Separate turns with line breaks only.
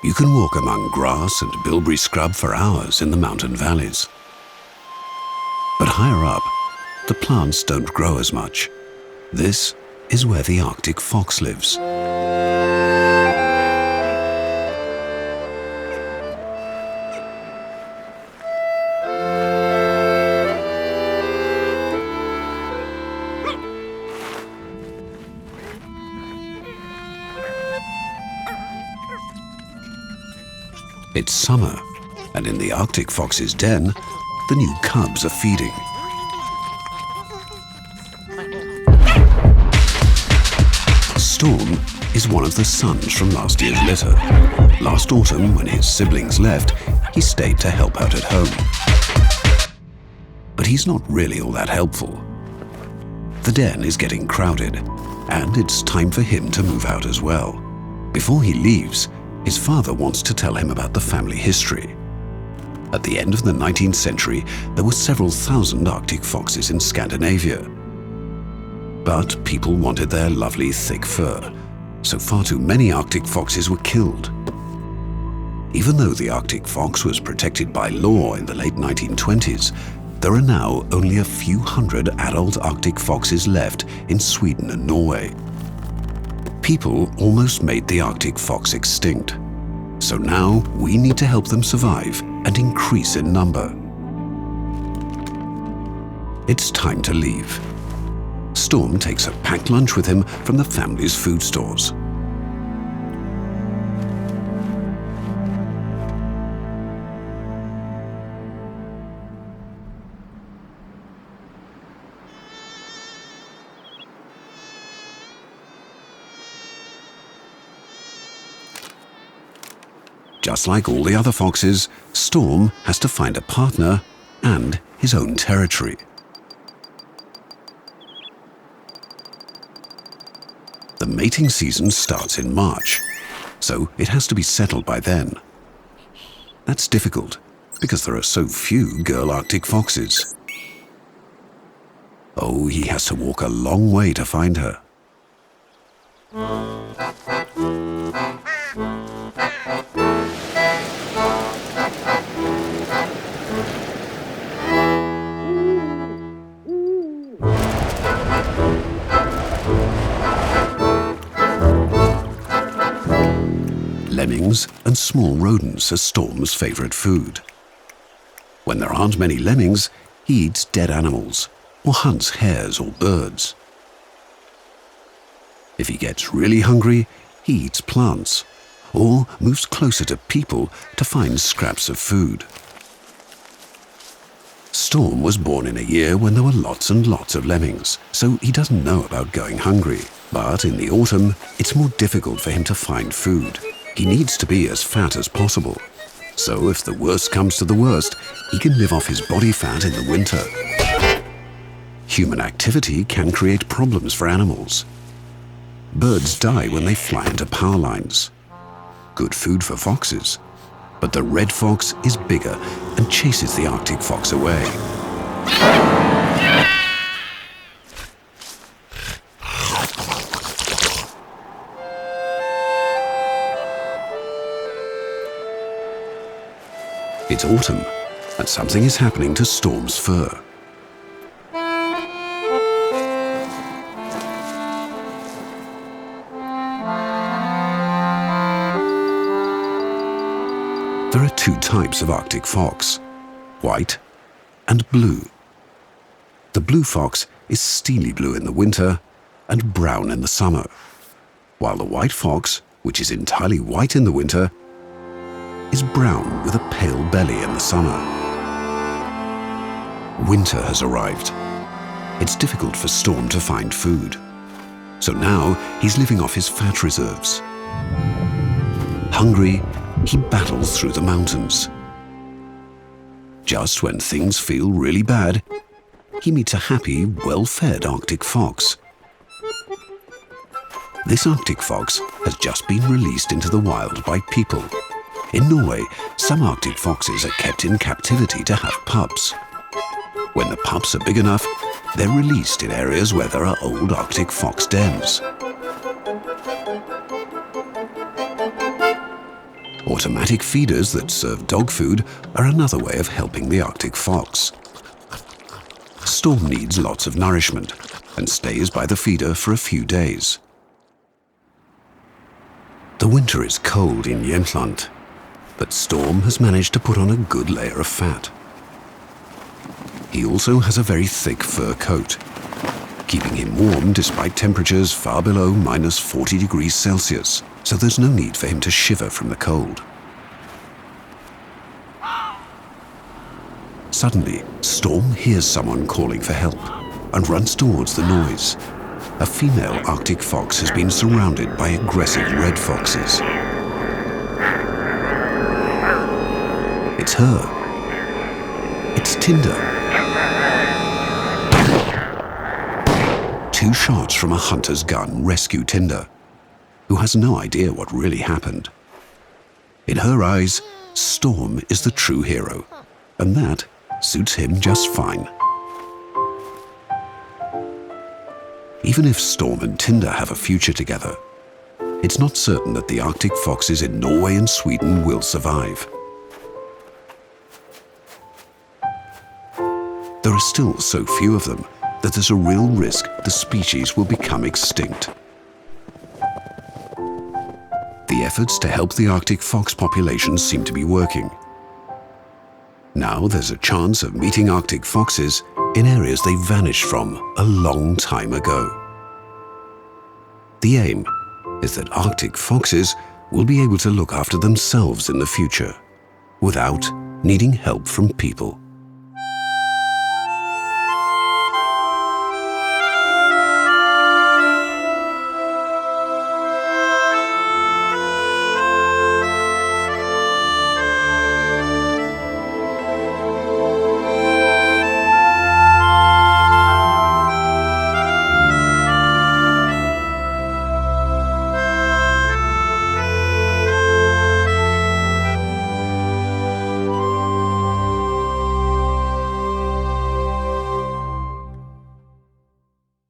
You can walk among grass and bilberry scrub for hours in the mountain valleys. But higher up, the plants don't grow as much. This is where the Arctic fox lives. It's summer, and in the Arctic fox's den, the new cubs are feeding. Storm is one of the sons from last year's litter. Last autumn, when his siblings left, he stayed to help out at home. But he's not really all that helpful. The den is getting crowded, and it's time for him to move out as well. Before he leaves, his father wants to tell him about the family history. At the end of the 19th century, there were several thousand Arctic foxes in Scandinavia. But people wanted their lovely thick fur, so far too many Arctic foxes were killed. Even though the Arctic fox was protected by law in the late 1920s, there are now only a few hundred adult Arctic foxes left in Sweden and Norway. People almost made the Arctic fox extinct. So now we need to help them survive and increase in number. It's time to leave. Storm takes a packed lunch with him from the family's food stores. Just like all the other foxes, Storm has to find a partner and his own territory. The mating season starts in March, so it has to be settled by then. That's difficult, because there are so few girl Arctic foxes. Oh, he has to walk a long way to find her. Lemmings and small rodents are Storm's favorite food. When there aren't many lemmings, he eats dead animals or hunts hares or birds. If he gets really hungry, he eats plants or moves closer to people to find scraps of food. Storm was born in a year when there were lots and lots of lemmings, so he doesn't know about going hungry. But in the autumn, it's more difficult for him to find food. He needs to be as fat as possible. So if the worst comes to the worst, he can live off his body fat in the winter. Human activity can create problems for animals. Birds die when they fly into power lines. Good food for foxes. But the red fox is bigger and chases the Arctic fox away. It's autumn, and something is happening to Storm's fur. There are two types of Arctic fox, white and blue. The blue fox is steely blue in the winter and brown in the summer, while the white fox, which is entirely white in the winter, is brown with a pale belly in the summer. Winter has arrived. It's difficult for Storm to find food. So now he's living off his fat reserves. Hungry, he battles through the mountains. Just when things feel really bad, he meets a happy, well-fed Arctic fox. This Arctic fox has just been released into the wild by people. In Norway, some Arctic foxes are kept in captivity to have pups. When the pups are big enough, they're released in areas where there are old Arctic fox dens. Automatic feeders that serve dog food are another way of helping the Arctic fox. Storm needs lots of nourishment and stays by the feeder for a few days. The winter is cold in Jämtland, but Storm has managed to put on a good layer of fat. He also has a very thick fur coat, keeping him warm despite temperatures far below -40 degrees Celsius, so there's no need for him to shiver from the cold. Suddenly, Storm hears someone calling for help and runs towards the noise. A female Arctic fox has been surrounded by aggressive red foxes. It's her. It's Tinde. 2 shots from a hunter's gun rescue Tinde, who has no idea what really happened. In her eyes, Storm is the true hero, and that suits him just fine. Even if Storm and Tinde have a future together, it's not certain that the Arctic foxes in Norway and Sweden will survive. There are still so few of them that there's a real risk the species will become extinct. The efforts to help the Arctic fox population seem to be working. Now there's a chance of meeting Arctic foxes in areas they vanished from a long time ago. The aim is that Arctic foxes will be able to look after themselves in the future without needing help from people.